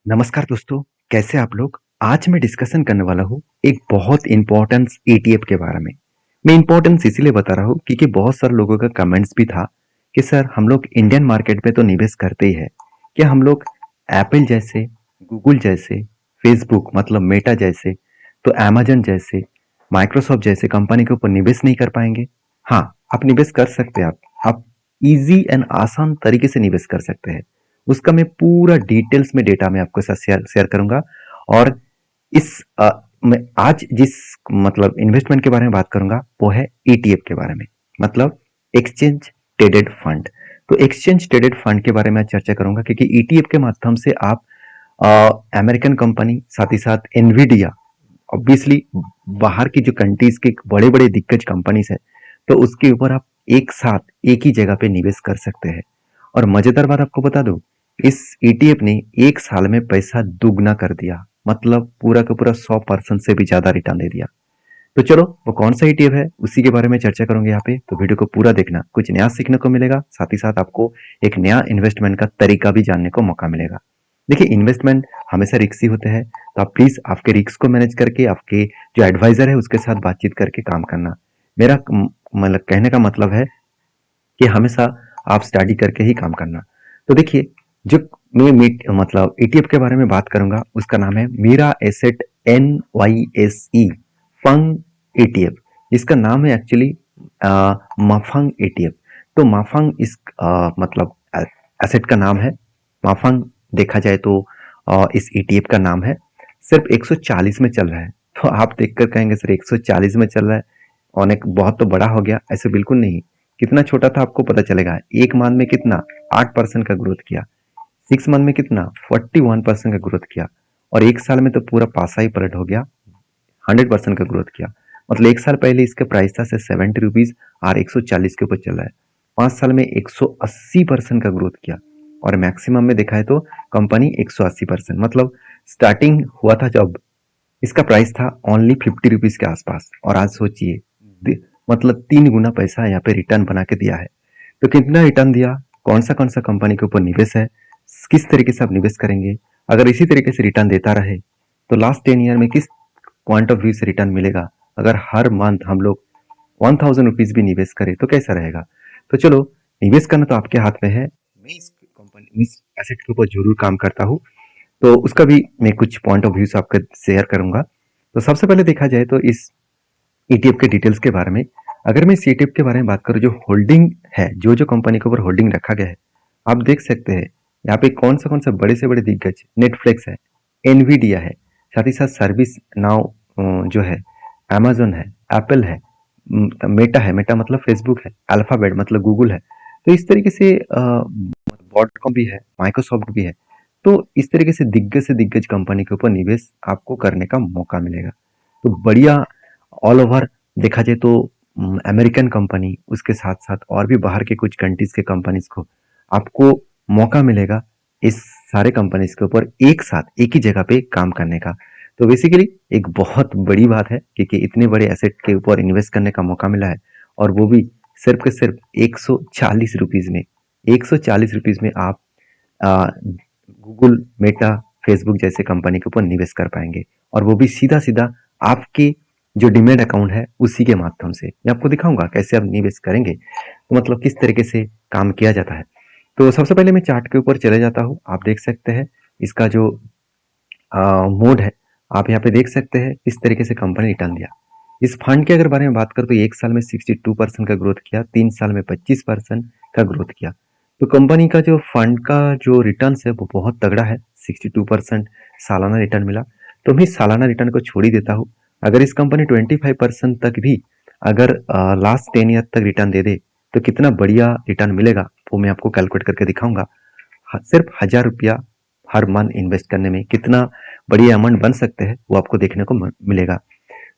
नमस्कार दोस्तों, कैसे आप लोग? आज मैं डिस्कशन करने वाला हूँ एक बहुत इम्पोर्टेंस ईटीएफ के बारे में। मैं इम्पोर्टेंस इसीलिए बता रहा हूँ क्योंकि बहुत सारे लोगों का कमेंट्स भी था कि सर हम लोग इंडियन मार्केट में तो निवेश करते ही है, क्या हम लोग एप्पल जैसे, गूगल जैसे, फेसबुक मतलब मेटा जैसे, तो अमेजन जैसे, माइक्रोसॉफ्ट जैसे कंपनी के ऊपर निवेश नहीं कर पाएंगे? हाँ, आप निवेश कर सकते हैं। आप इजी एंड आसान तरीके से निवेश कर सकते हैं। उसका मैं पूरा डिटेल्स में डेटा मैं आपके साथ शेयर शेयर करूंगा। और इस मैं आज जिस मतलब इन्वेस्टमेंट के बारे में बात करूंगा वो है ईटीएफ के बारे में, मतलब एक्सचेंज ट्रेडेड फंड। तो एक्सचेंज ट्रेडेड फंड के बारे में आज चर्चा करूंगा क्योंकि ईटीएफ के माध्यम से आप अमेरिकन कंपनी, साथ ही साथ एनवीडिया, ऑब्वियसली बाहर की जो कंट्रीज के बड़े बड़े दिग्गज कंपनीज है, तो उसके ऊपर आप एक साथ एक ही जगह पे निवेश कर सकते हैं। और मजेदार बात आपको बता दूं, इस ईटीएफ ने एक साल में पैसा दुगना कर दिया, मतलब पूरा का पूरा 100% से भी ज्यादा रिटर्न दे दिया। तो चलो वो कौन सा ईटीएफ है उसी के बारे में चर्चा करूंगे यहाँ पे, तो वीडियो को पूरा देखना, कुछ नया सीखने को मिलेगा, साथ ही साथ आपको एक नया इन्वेस्टमेंट का तरीका भी जानने को मौका मिलेगा। देखिए, इन्वेस्टमेंट हमेशा रिस्की होते हैं, तो आप प्लीज आपके रिस्क को मैनेज करके आपके जो एडवाइजर है उसके साथ बातचीत करके काम करना। मेरा मतलब कहने का मतलब है कि हमेशा आप स्टडी करके ही काम करना। तो देखिए, जो मैं मतलब ईटीएफ के बारे में बात करूंगा उसका नाम है मीरा एसेट NYSE फंग ईटीएफ। इसका नाम है एक्चुअली माफंग ईटीएफ। तो माफंग इस मतलब एसेट का नाम है। माफंग देखा जाए तो इस ईटीएफ का नाम है। सिर्फ 140 में चल रहा है। तो आप देखकर कहेंगे सर 140 में चल रहा है और एक बहुत तो बड़ा हो गया, ऐसे बिल्कुल नहीं। कितना छोटा था आपको पता चलेगा। एक मंथ में कितना 8% का ग्रोथ किया, 6 मंथ में कितना 41% का ग्रोथ किया, और एक साल में तो पूरा पासा ही पलट हो गया, 100% का ग्रोथ किया। मतलब एक साल पहले इसका प्राइस था से 70 रुपीज और 140 के ऊपर चल रहा है। 5 साल में 180% का ग्रोथ किया, और मैक्सिमम में देखा है तो कंपनी 180%, मतलब स्टार्टिंग हुआ था जब इसका प्राइस था ओनली 50 रुपीज के आसपास, और आज सोचिए मतलब 3 गुना पैसा यहाँ पे रिटर्न बना के दिया है। तो कितना रिटर्न दिया, कौन सा कंपनी के ऊपर निवेश है, किस तरीके से आप निवेश करेंगे, अगर इसी तरीके से रिटर्न देता रहे तो लास्ट 10 ईयर में किस पॉइंट ऑफ व्यू से रिटर्न मिलेगा। अगर हर मंथ हम लोग 1000 रुपीज भी निवेश करें तो कैसा रहेगा। तो चलो, निवेश करना तो आपके हाथ में है। मैं इस कंपनी इस एसेट के ऊपर जरूर काम करता हूँ, तो उसका भी मैं कुछ पॉइंट ऑफ व्यू से आपका शेयर करूंगा। तो सबसे पहले देखा जाए तो इस ईटीएफ के डिटेल्स के बारे में, अगर मैं इस ईटीएफ के बारे में बात करूं, जो होल्डिंग है, जो कंपनी के ऊपर होल्डिंग रखा गया है, आप देख सकते हैं यहाँ पे कौन सा बड़े से बड़े दिग्गज, नेटफ्लिक्स है, एनवीडिया है, साथ ही साथ सर्विस नाउ जो है, अमेजोन है, एप्पल है, मेटा है, मेटा मतलब फेसबुक है, अल्फाबेट मतलब गूगल है। तो इस तरीके से बॉटकॉम भी है, माइक्रोसॉफ्ट भी है। तो इस तरीके से दिग्गज कंपनी के ऊपर निवेश आपको करने का मौका मिलेगा। तो बढ़िया, ऑल ओवर देखा जाए तो अमेरिकन कंपनी, उसके साथ साथ और भी बाहर के कुछ कंट्रीज के कंपनीज को आपको मौका मिलेगा इस सारे कंपनीज के ऊपर एक साथ एक ही जगह पे काम करने का। तो बेसिकली एक बहुत बड़ी बात है क्योंकि इतने बड़े एसेट के ऊपर इन्वेस्ट करने का मौका मिला है, और वो भी सिर्फ के सिर्फ 140 रुपीज में। 140 रुपीज में आप गूगल, मेटा, फेसबुक जैसे कंपनी के ऊपर निवेश कर पाएंगे, और वो भी सीधा सीधा आपके जो डीमैट अकाउंट है उसी के माध्यम से। मैं आपको दिखाऊंगा कैसे आप निवेश करेंगे, तो मतलब किस तरीके से काम किया जाता है। तो सबसे पहले मैं चार्ट के ऊपर चले जाता हूँ। आप देख सकते हैं इसका जो मोड है, आप यहाँ पे देख सकते हैं इस तरीके से कंपनी रिटर्न दिया। इस फंड के अगर बारे में बात करें तो एक साल में 62% का ग्रोथ किया, 3 साल में 25% का ग्रोथ किया। तो कंपनी का जो फंड का जो रिटर्न है वो बहुत तगड़ा है, 62% सालाना रिटर्न मिला। तो मैं सालाना रिटर्न को छोड़ ही देता हूँ। अगर इस कंपनी 25% तक भी अगर लास्ट 10 ईयर तक रिटर्न दे दे तो कितना बढ़िया रिटर्न मिलेगा वो मैं आपको कैलकुलेट करके दिखाऊंगा। सिर्फ 1000 रुपया हर मंथ इन्वेस्ट करने में कितना बढ़िया अमाउंट बन सकते हैं वो आपको देखने को मिलेगा।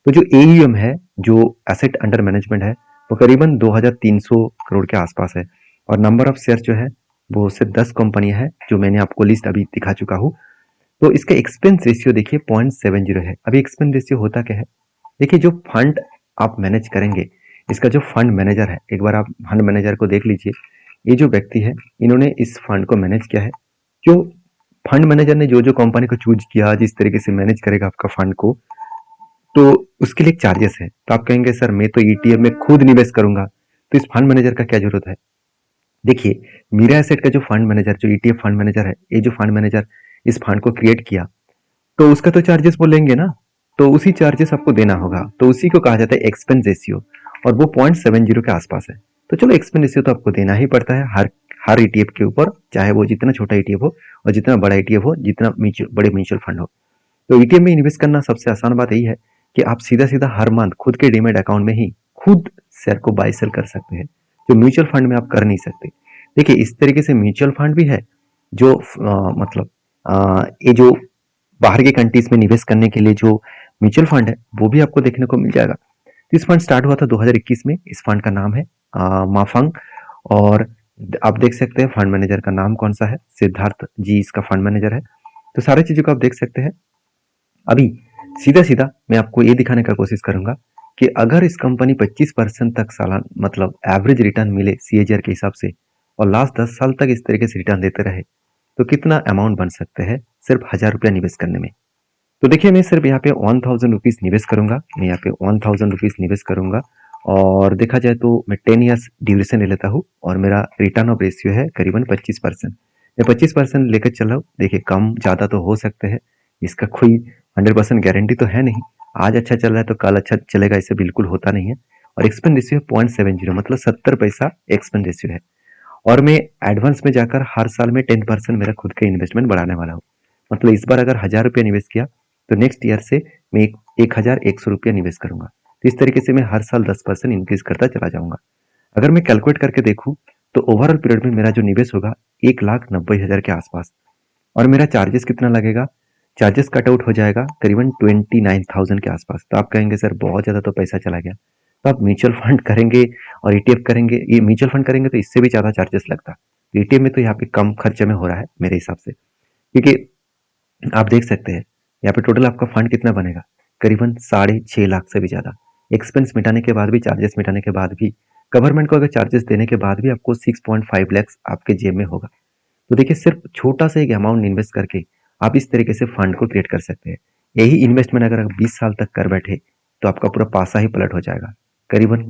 तो जो एईएम है, जो एसेट अंडर मैनेजमेंट है, वो करीबन 2300 करोड़ के आसपास है, और नंबर ऑफ शेयर जो है वो सिर्फ 10 कंपनियां है जो मैंने आपको लिस्ट अभी दिखा चुका हूँ। तो इसका एक्सपेंस रेशियो देखिए 0.70 है। अभी एक्सपेंस रेशियो होता क्या है, देखिए जो फंड आप मैनेज करेंगे, इसका जो फंड मैनेजर है, एक बार आप फंड मैनेजर को देख लीजिए। ये जो व्यक्ति है, इन्होंने इस फंड को मैनेज किया है। जो फंड मैनेजर ने जो कंपनी को चूज किया, जिस तरीके से मैनेज करेगा आपका फंड को, तो उसके लिए एक चार्जेस है। तो आप कहेंगे सर मैं तो ईटीएफ में खुद निवेश करूंगा, तो इस फंड मैनेजर का क्या जरूरत है? देखिए, मीरा एसेट का जो फंड मैनेजर, जो ईटीएफ फंड मैनेजर है, ये जो फंड मैनेजर इस फंड को क्रिएट किया, तो उसका तो चार्जेस वो लेंगे ना, तो उसी चार्जेस आपको देना होगा। तो उसी को कहा जाता है एक्सपेंस रेशियो, और वो 0.70 के आसपास है। तो चलो, एक्सपेंस रेशियो तो आपको देना ही पड़ता है हर हर ईटीएफ के ऊपर, चाहे वो जितना छोटा ईटीएफ हो और जितना बड़ा ईटीएफ हो, जितना बड़े म्यूचुअल फंड हो। तो ईटीएफ में इन्वेस्ट करना सबसे आसान बात यही है कि आप सीधा सीधा हर मंथ खुद के डीमेट अकाउंट में ही खुद शेयर को बाय सेल कर सकते हैं, जो म्यूचुअल फंड में आप कर नहीं सकते। देखिए, इस तरीके से म्यूचुअल फंड भी है जो मतलब ये जो बाहर के कंट्रीज में निवेश करने के लिए जो म्यूचुअल फंड है, वो भी आपको देखने को मिल जाएगा। तो इस फंड स्टार्ट हुआ था 2021 में। इस फंड का नाम है माफंग, और आप देख सकते हैं फंड मैनेजर का नाम कौन सा है, सिद्धार्थ जी इसका फंड मैनेजर है। तो सारी चीजों को आप देख सकते हैं। अभी सीधा सीधा मैं आपको ये दिखाने का कोशिश करूंगा कि अगर इस कंपनी 25% तक सालाना मतलब एवरेज रिटर्न मिले सीएजीआर के हिसाब से, और लास्ट 10 साल तक इस तरीके से रिटर्न देते रहे, तो कितना अमाउंट बन सकते हैं सिर्फ 1000 रुपया निवेश करने में। तो देखिए, मैं सिर्फ यहाँ पे 1000 रुपीज निवेश करूंगा। मैं यहाँ पे 1000 रुपीज निवेश करूंगा, और देखा जाए तो मैं 10 ईयर्स ड्यूरेशन ले लेता हूँ, और मेरा रिटर्न ऑफ रेशियो है करीबन 25%। मैं 25% लेकर चल रहा हूँ। देखिए, कम ज़्यादा तो हो सकते हैं, इसका कोई 100% गारंटी तो है नहीं। आज अच्छा चल रहा है तो कल अच्छा चलेगा, इससे बिल्कुल होता नहीं है। और एक्सपेंस रेशियो है 0.70, मतलब 70 पैसा एक्सपेंस रेशियो है। और मैं एडवांस में जाकर हर साल में 10% मेरा खुद का इन्वेस्टमेंट बढ़ाने वाला हूँ। मतलब इस बार अगर 1000 रुपया निवेश किया, तो नेक्स्ट ईयर से मैं 1100 रुपया निवेश करूंगा। तो इस तरीके से मैं हर साल 10% इंक्रीज करता चला जाऊंगा। अगर मैं कैलकुलेट करके देखूं, तो ओवरऑल पीरियड में मेरा जो निवेश होगा 1,90,000 के आसपास। और मेरा चार्जेस कितना लगेगा? चार्जेस कट आउट हो जाएगा करीबन 29,000 के आसपास। तो आप कहेंगे सर बहुत ज़्यादा तो पैसा चला गया। तो आप म्यूचुअल फंड करेंगे और ईटीएफ करेंगे, ये म्यूचुअल फंड करेंगे तो इससे भी ज़्यादा चार्जेस लगता। ईटीएफ में तो यहाँ पे कम खर्चे में हो रहा है मेरे हिसाब से, क्योंकि आप देख सकते हैं यहाँ पे टोटल आपका फंड कितना बनेगा, करीबन 6.5 लाख से भी ज़्यादा। एक्सपेंस मिटाने के बाद भी, चार्जेस मिटाने के बाद भी, गवर्नमेंट को अगर चार्जेस देने के बाद भी आपको 6.5 लैक्स आपके जेब में होगा। तो देखिए, सिर्फ छोटा सा एक अमाउंट इन्वेस्ट करके आप इस तरीके से फंड को क्रिएट कर सकते हैं। यही इन्वेस्टमेंट अगर आप 20 साल तक कर बैठे, तो आपका पूरा पासा ही पलट हो जाएगा। करीबन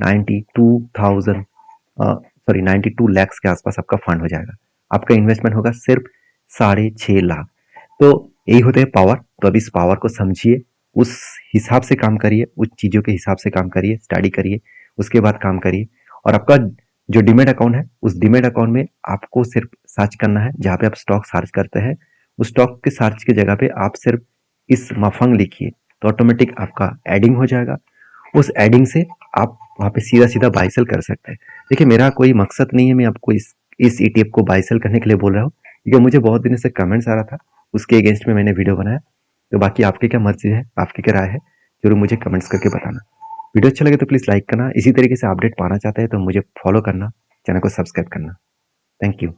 92 लैक्स के आसपास आपका फंड हो जाएगा। आपका इन्वेस्टमेंट होगा सिर्फ 6.5 लाख। तो यही होते हैं पावर। तो अब इस पावर को समझिए, उस हिसाब से काम करिए, उस चीज़ों के हिसाब से काम करिए, स्टडी करिए, उसके बाद काम करिए। और आपका जो डीमेट अकाउंट है, उस डीमेट अकाउंट में आपको सिर्फ सर्च करना है, जहाँ पे आप स्टॉक सर्च करते हैं, उस स्टॉक के सर्च की जगह पे आप सिर्फ इस माफंग लिखिए, तो ऑटोमेटिक आपका एडिंग हो जाएगा। उस एडिंग से आप वहाँ पे सीधा सीधा बाई सेल कर सकते हैं। देखिए, मेरा कोई मकसद नहीं है मैं आपको इस ईटीएफ को बाई सेल करने के लिए बोल रहा हूँ, क्योंकि मुझे बहुत दिनों से कमेंट्स आ रहा था, उसके अगेंस्ट में मैंने वीडियो बनाया। तो बाकी आपकी क्या मर्जी है, आपकी क्या राय है, जरूर मुझे कमेंट्स करके बताना। वीडियो अच्छा लगे तो प्लीज़ लाइक करना। इसी तरीके से अपडेट पाना चाहते हैं तो मुझे फॉलो करना, चैनल को सब्सक्राइब करना। Thank you.